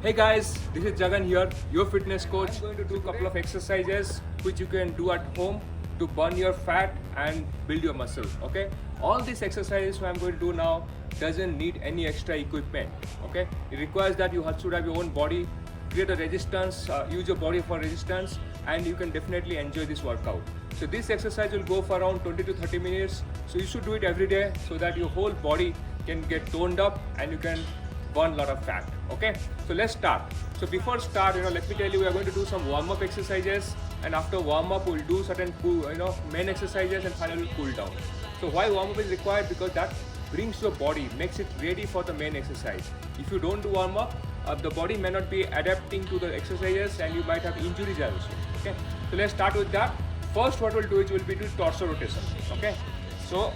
Hey guys, this is Jagan here, your fitness coach. I'm going to do a couple of exercises which you can do at home to burn your fat and build your muscle. Okay, all these exercises I'm going to do now doesn't need any extra equipment. Okay, it requires that you should have your own body, create a resistance, use your body for resistance, and you can definitely enjoy this workout. So this exercise will go for around 20 to 30 minutes. So you should do it every day so that your whole body can get toned up and you can burn a lot of fat. Okay, so let's start. So before start, let me tell you, we are going to do some warm-up exercises, and after warm-up we'll do certain main exercises, and finally cool down. So why warm-up is required? Because that brings your body, makes it ready for the main exercise. If you don't do warm-up, the body may not be adapting to the exercises and you might have injuries also. Okay, so let's start with that. First, what we'll do is we'll be doing torso rotation. Okay, so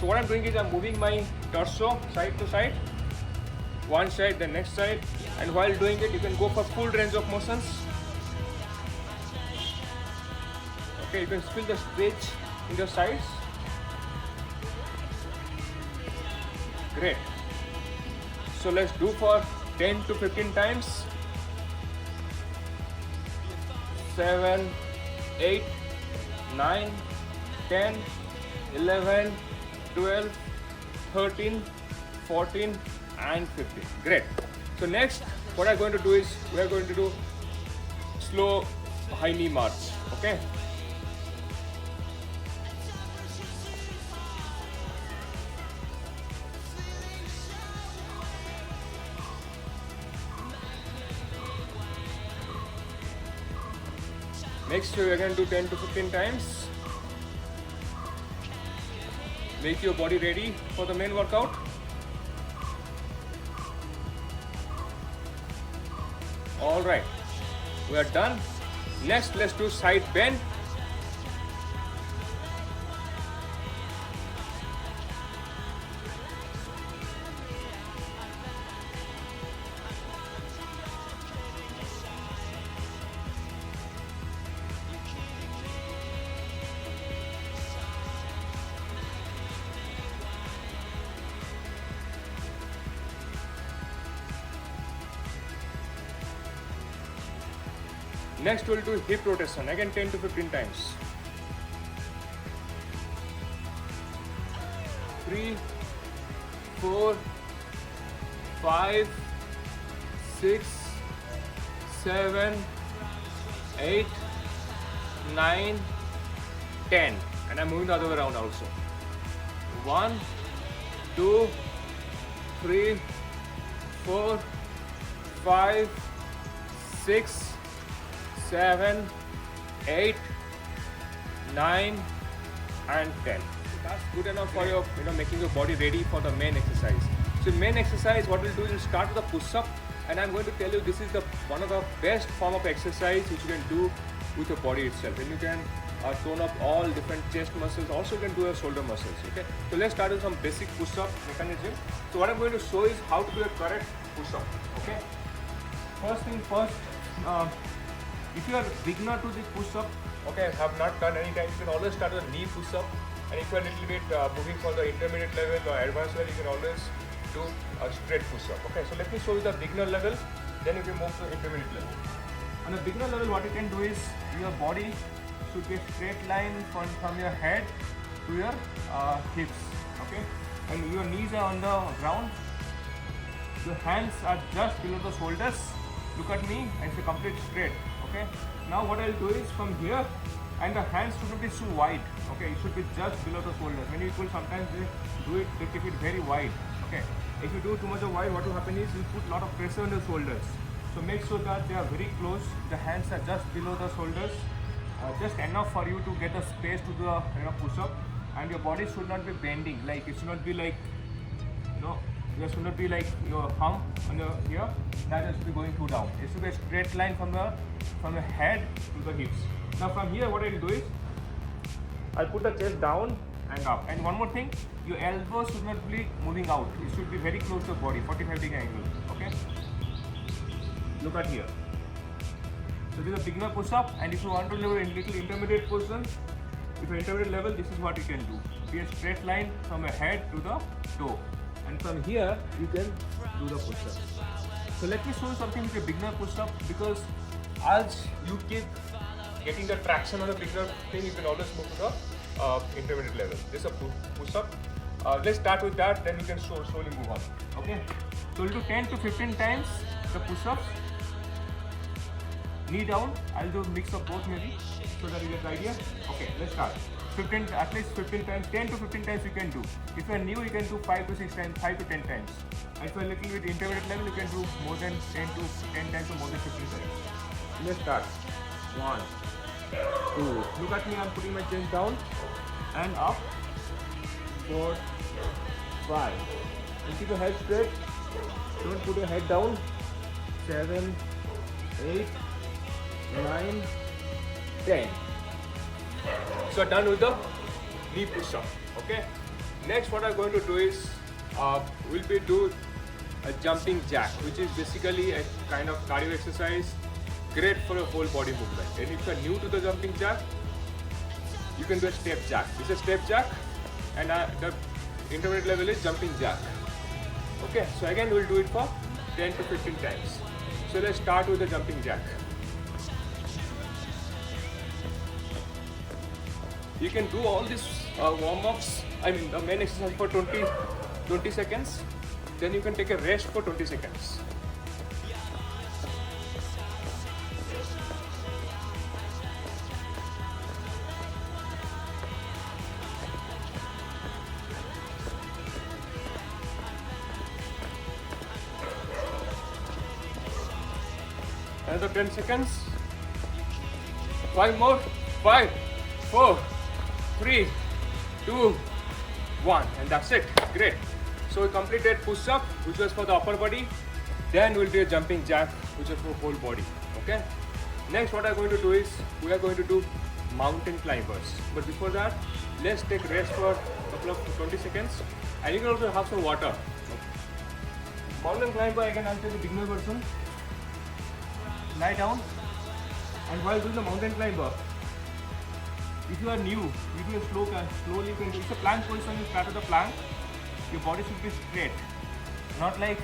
what I'm doing is I'm moving my torso side to side, one side, the next side, and while doing it, you can go for full range of motions. Okay, you can feel the stretch in the sides. Great. So let's do for 10 to 15 times. 7, 8, 9, 10, 11, 12, 13, 14 and 15. Great. So next, what I'm going to do is we are going to do slow high knee march. Okay. Next, we are going to do 10 to 15 times. Make your body ready for the main workout. All right, we are done. Next, let's do side bend. Next, we'll do hip rotation, again 10 to 15 times. 3, 4, 5, 6, 7, 8, 9, 10. And I'm moving the other way around also. 1, 2, 3, 4, 5, 6, 7, 8, 9 and 10. That's good enough for your making your body ready for the main exercise. So main exercise, what we'll do is start with a push-up, and I'm going to tell you this is one of the best form of exercise which you can do with your body itself, and you can tone up all different chest muscles. Also you can do your shoulder muscles. Okay, so let's start with some basic push-up mechanism. So what I'm going to show is how to do a correct push-up. Okay, first thing first, if you are beginner to the push-up, okay, have not done any time, you can always start with a knee push-up, and if you are a little bit moving for the intermediate level or advanced level, you can always do a straight push-up. Okay, so let me show you the beginner level, then you can move to the intermediate level. On the beginner level, what you can do is your body should be a straight line from your head to your hips. Okay, and your knees are on the ground, your hands are just below the shoulders. Look at me, and it's a complete straight. Okay, now what I'll do is from here, and the hands shouldn't be too wide. Okay, it should be just below the shoulders. Many people sometimes they keep it very wide. Okay, if you do too much of wide, what will happen is you put a lot of pressure on the shoulders. So make sure that they are very close. The hands are just below the shoulders, just enough for you to get the space to the push-up, and your body should not be bending. Like it should not be like there should not be like your hump on your here. That has to be going too down. It should be a straight line from the head to the hips. Now from here, what I'll do is I'll put the chest down and up. And one more thing, your elbows should not be moving out. It should be very close to the body, 45-degree angle. Okay. Look at here. So this is a beginner push-up, and if you want to do a little intermediate position, if you're intermediate level, this is what you can do. Be a straight line from your head to the toe. and from here you can do the push-up. So let me show you something with a beginner push-up, because as you keep getting the traction on the beginner thing, you can always move to the intermediate level. This is a push-up. Let's start with that, then you can slowly move on. Okay. So we'll do 10 to 15 times the push-ups. Knee down. I'll do a mix of both maybe, so that you get the idea. Okay, let's start. 15, at least 15 times, 10 to 15 times you can do. If you are new, you can do 5 to 6 times, 5 to 10 times. If you are little bit intermediate level, you can do more than 10 times or more than 15 times. Let's start. 1, 2. Look at me, I'm putting my chest down and up. 4, 5. And keep your head straight. Don't put your head down. 7, 8, 9, 10. So done with the knee push-up. Okay. Next, what I'm going to do is we'll be do a jumping jack, which is basically a kind of cardio exercise, great for a whole body movement. And if you're new to the jumping jack, you can do a step jack. This is a step jack, and the intermediate level is jumping jack. Okay. So again, we'll do it for 10 to 15 times. So let's start with the jumping jack. You can do all these warm-ups, the main exercise for 20 seconds. Then you can take a rest for 20 seconds. Another 10 seconds. 5 more. 5, 4, 3, 2, 1, and that's it. Great. So we completed push-up, which was for the upper body. Then we'll do a jumping jack, which is for whole body. Okay. Next, what I'm going to do is we are going to do mountain climbers. But before that, let's take rest for a couple of 20 seconds, and you can also have some water. Mountain climber, again, I'll take the beginner version. Lie down, and while doing the mountain climber, if you are new, you do a slowly you can do. It's a plank position. You start with the plank. Your body should be straight, not like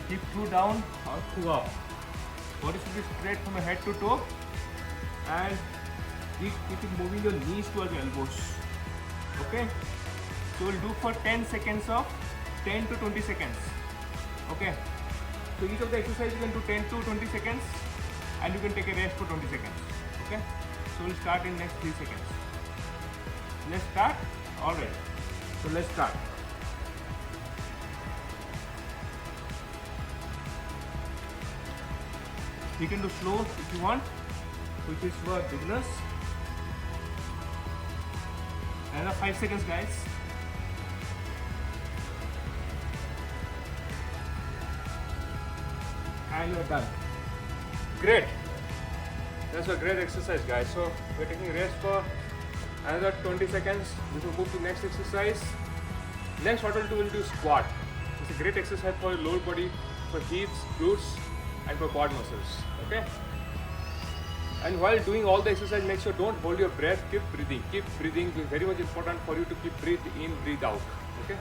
hip through down or through up. Body should be straight from your head to toe, and keep moving your knees towards your elbows. Okay. So we'll do for 10 seconds of 10 to 20 seconds. Okay. So each of the exercise you can do 10 to 20 seconds, and you can take a rest for 20 seconds. Okay. So we'll start in next 3 seconds. Let's start. Alright. So let's start. You can do slow if you want, which is for beginners. Another 5 seconds, guys. And you're done. Great. That's a great exercise, guys. So we're taking rest for another 20 seconds. We will move to next exercise. Next, what we'll do squat. It's a great exercise for your lower body, for hips, glutes, and for quad muscles. Okay. And while doing all the exercise, make sure don't hold your breath. Keep breathing. Keep breathing. It's very much important for you to keep breathe in, breathe out. Okay.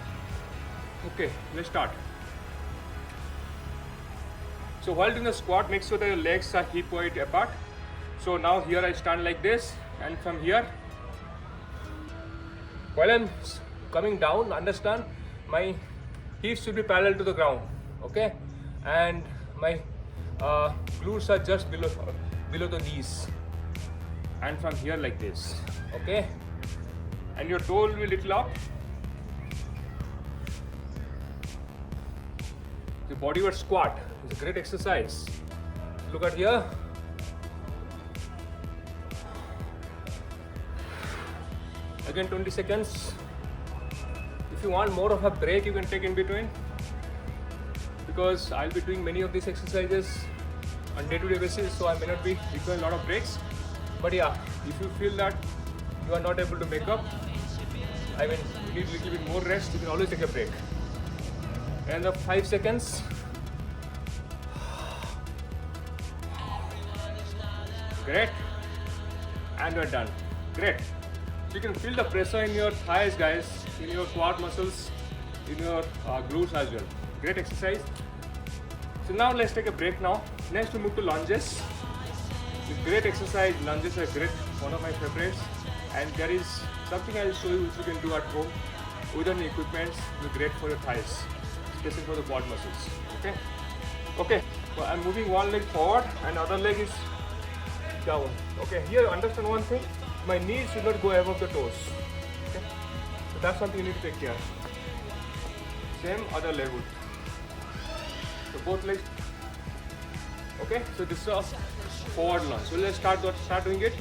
Okay. Let's start. So while doing the squat, make sure that your legs are hip width apart. So now here I stand like this, and from here, while I'm coming down, understand my hips should be parallel to the ground, okay? And my glutes are just below the knees. And from here like this, okay? And your toe will be little up. The bodyweight squat is a great exercise. Look at here. Again 20 seconds. If you want more of a break, you can take in between, because I'll be doing many of these exercises on day-to-day basis, so I may not be requiring a lot of breaks. But yeah, if you feel that you are not able to make up, you need a little bit more rest, you can always take a break. And the 5 seconds. Great. And we're done. Great. So you can feel the pressure in your thighs, guys, in your quad muscles. in your glutes as well. Great exercise. So now let's take a break now. Next we move to lunges. It's great exercise. Lunges are great, one of my favorites. And there is something I'll show you which you can do at home without any equipment. It's great for your thighs, especially for the quad muscles. Okay. So I'm moving one leg forward and other leg is down. Okay. Here understand one thing. My knees should not go above the toes. Okay. So that's something you need to take care. Same other leg would. So both legs. Okay. So this is a forward lunge. So let's start doing it.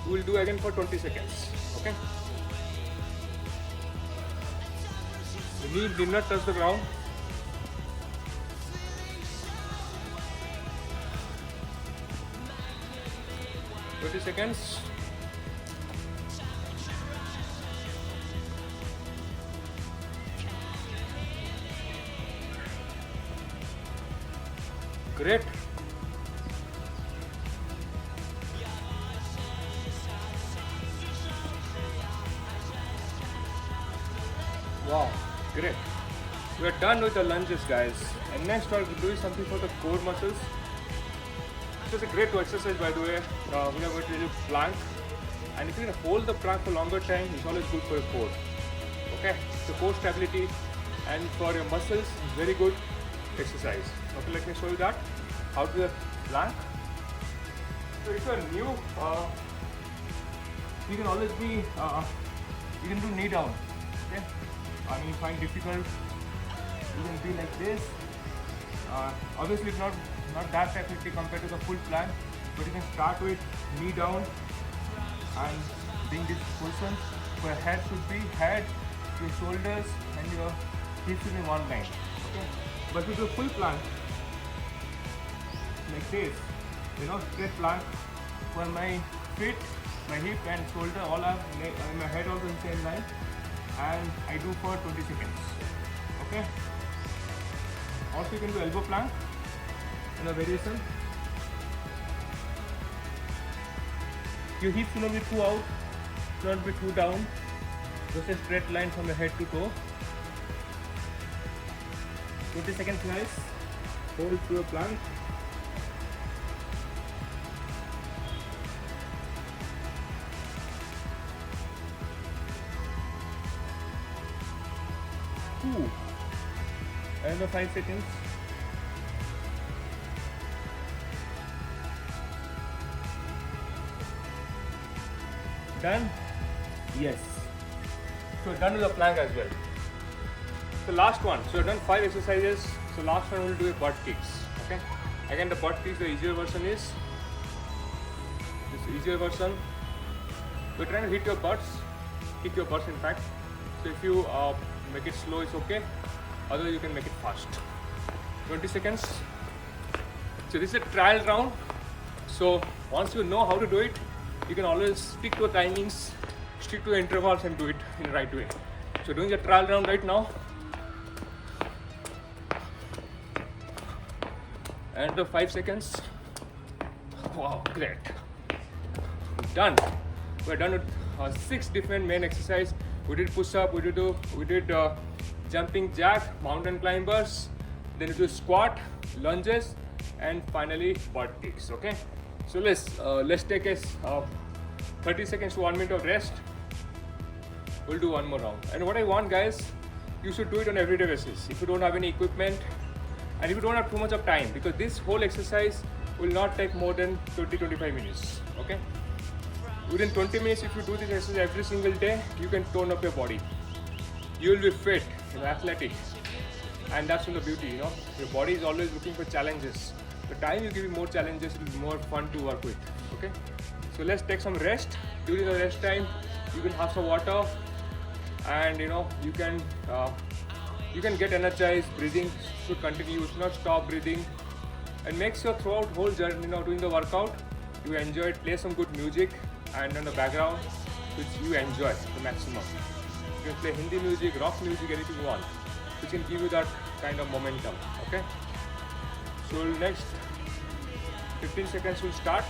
We will do again for 20 seconds. Okay. The knee did not touch the ground. Twenty seconds. Great. Wow, great. We are done with the lunges, guys. And next we're doing something for the core muscles. It's a great exercise, by the way. We are going to do plank. And if you can hold the plank for longer time, it's always good for your core. Okay, so core stability and for your muscles, very good exercise. Okay, let me show you that. How to do a plank. So if you are new, you can always be, you can do knee down. Okay. I mean, you find difficult, you can be like this. Obviously, it's not that technically compared to the full plank, but you can start with knee down and being this position where head should be head, your shoulders, and your hips should be in one line. Okay, but with the full plank, like this, straight plank, where my feet, my hip, and shoulder all are, my head also in the same line. And I do for 20 seconds. Okay. Also you can do elbow plank in a variation. Your hips should not be too out, should not be too down. Just a straight line from the head to toe. 20 seconds, guys. Hold through a plank. Another 5 seconds. Done? Yes. So done with the plank as well. So last one. So done 5 exercises. So last one we'll do a butt kicks. Okay. Again, the butt kicks, the easier version is this easier version. We're trying to hit your butts, kick your butts in fact. So if you make it slow, it's okay. Otherwise, you can make it fast. 20 seconds. So this is a trial round. So once you know how to do it, you can always stick to the timings, stick to the intervals, and do it in the right way. So doing the trial round right now. And the 5 seconds. Wow, great. Done. We're done with 6 different main exercises. We did push-up, we did jumping jack, mountain climbers, then we do squat, lunges, and finally butt kicks. Okay, so let's take a 30 seconds to 1 minute of rest. We'll do one more round. And what I want, guys, you should do it on everyday basis. If you don't have any equipment and if you don't have too much of time, because this whole exercise will not take more than 20-25 minutes. Okay, within 20 minutes, if you do this exercise every single day, you can tone up your body. You will be fit, athletic, and that's the beauty. Your body is always looking for challenges. The time you give it more challenges, it will be more fun to work with. Okay, so let's take some rest. During the rest time, you can have some water, and you can get energized. Breathing should continue. You should not stop breathing, and make sure throughout whole journey, doing the workout, you enjoy it. Play some good music, and on the background, which you enjoy the maximum. You can play Hindi music, rock music, anything you want, which can give you that kind of momentum. Okay. So next 15 seconds will start.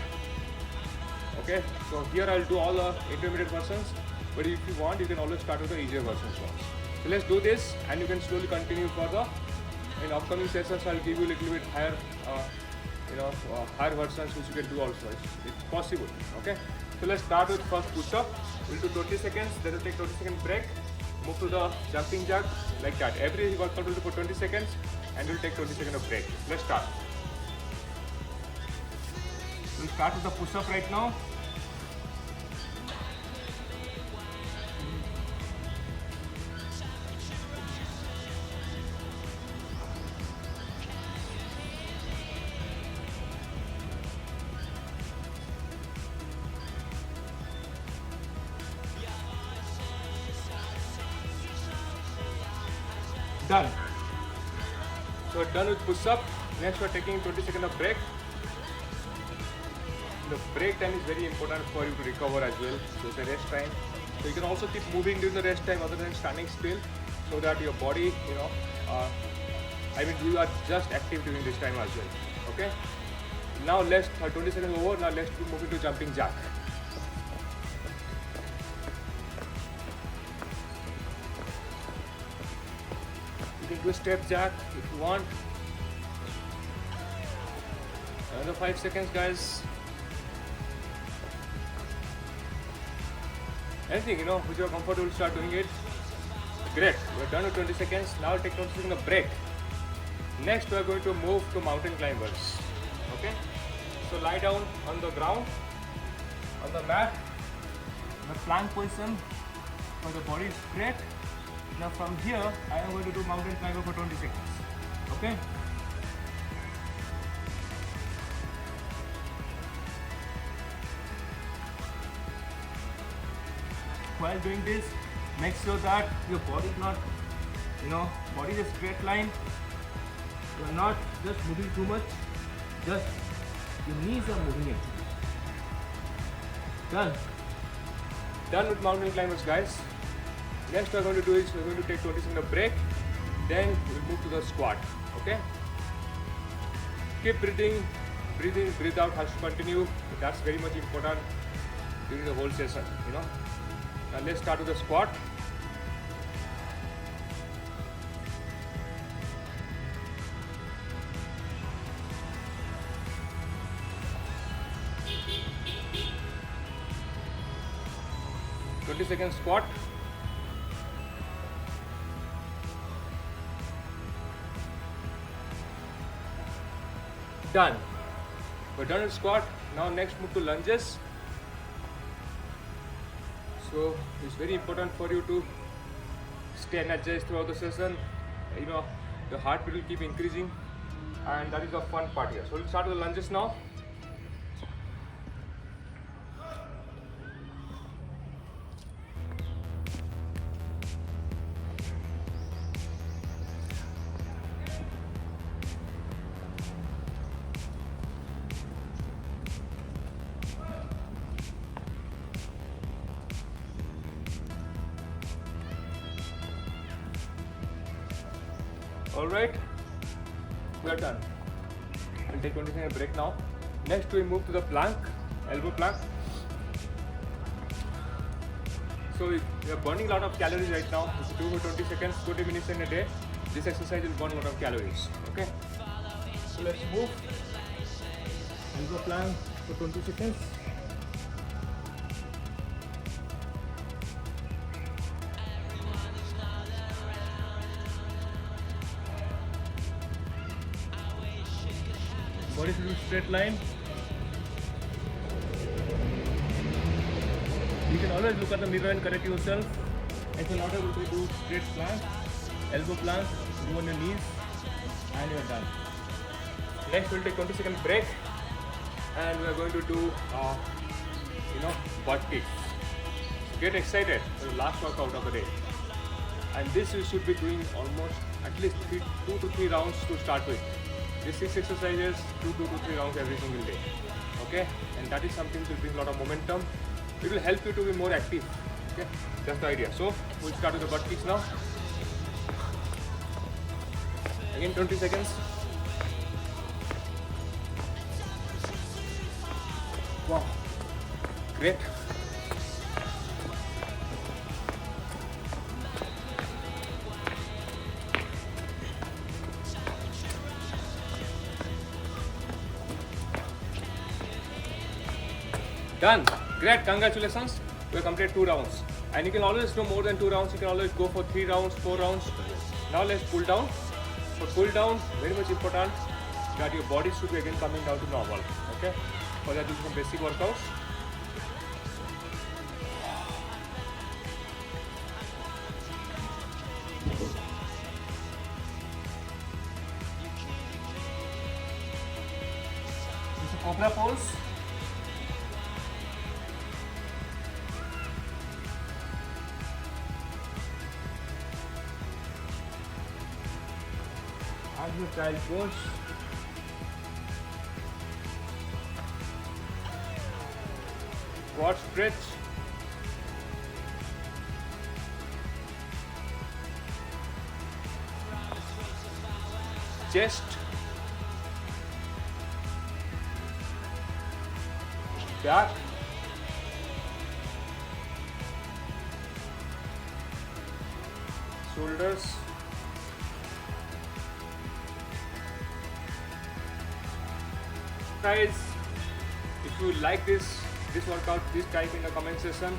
Okay. So here I'll do all the intermediate versions, but if you want, you can always start with the easier versions first. So let's do this, and you can slowly continue further. In upcoming sessions, I'll give you a little bit higher, higher versions which you can do also. It's possible. Okay. So let's start with first push-up. We'll do 20 seconds. Then we'll take 20-second break. Move to the jumping jack like that. Every workout will do for 20 seconds, and we'll take 20 seconds of break. Let's start. We'll start with the push-up right now. Done. So done with push-up. Next we're taking 20 seconds of break. The break time is very important for you to recover as well. So it's a rest time. So you can also keep moving during the rest time other than standing still, so that your body, you are just active during this time as well. Okay. Now let's 20 seconds over. Now let's move into jumping jack. You can do a step jack if you want. Another 5 seconds, guys. Anything, which you are comfortable, start doing it. Great. We're done with 20 seconds. Now take 20 seconds of break. Next, we're going to move to mountain climbers. Okay. So lie down on the ground, on the mat, in the plank position. So the body is straight. Now from here, I am going to do mountain climber for 20 seconds. Okay. While doing this, make sure that your body is not, body is a straight line. You are not just moving too much, just your knees are moving it. Done. Done with mountain climbers, guys. Next we're going to do is we're going to take 20 seconds of break. Then we'll move to the squat. Okay. Keep breathing, breathe in, breathe out has to continue. That's very much important during the whole session. Now let's start with the squat. Second squat. Done. We're done with squat. Now next move to lunges. So it's very important for you to stay energized throughout the session. The heartbeat will keep increasing, and that is the fun part here. So we'll start with the lunges now. Alright, we are done. We'll take 20 seconds break now. Next we move to the plank, elbow plank. So we are burning a lot of calories right now. If you do for 20 seconds, 20 minutes in a day, this exercise will burn a lot of calories. Okay, so let's move. Elbow plank for 20 seconds. Body should be straight line. You can always look at the mirror and correct yourself. If you're not able to do straight plank, elbow plank, do on your knees, and you're done. Next we'll take 20 second break, and we're going to do butt kicks. Get excited for the last workout of the day. And this you should be doing almost at least 2 to 3 rounds to start with. These 6 exercises, 2 to 3 rounds every single day. Okay, and that is something to bring a lot of momentum. It will help you to be more active. Okay, that's the idea. So we'll start with the butt kicks now. Again 20 seconds. Wow, great. Done. Great. Congratulations. We completed 2 rounds. And you can always do more than 2 rounds. You can always go for 3 rounds, 4 rounds. Now let's pull down. For pull down, very much important that your body should be again coming down to normal. Okay. For that, do some basic workouts. This is Cobra pose. As your child pose. Quad stretch. Chest. Back. Shoulders. Guys, if you like this workout, please type in the comment section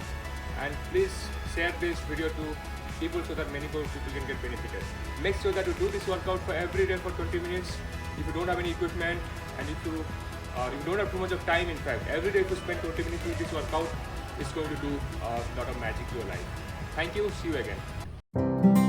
and please share this video to people so that many more people can get benefited. Make sure that you do this workout for every day for 20 minutes. If you don't have any equipment and if you don't have too much of time, in fact, every day if you spend 20 minutes with this workout, it's going to do a lot of magic to your life. Thank you. See you again.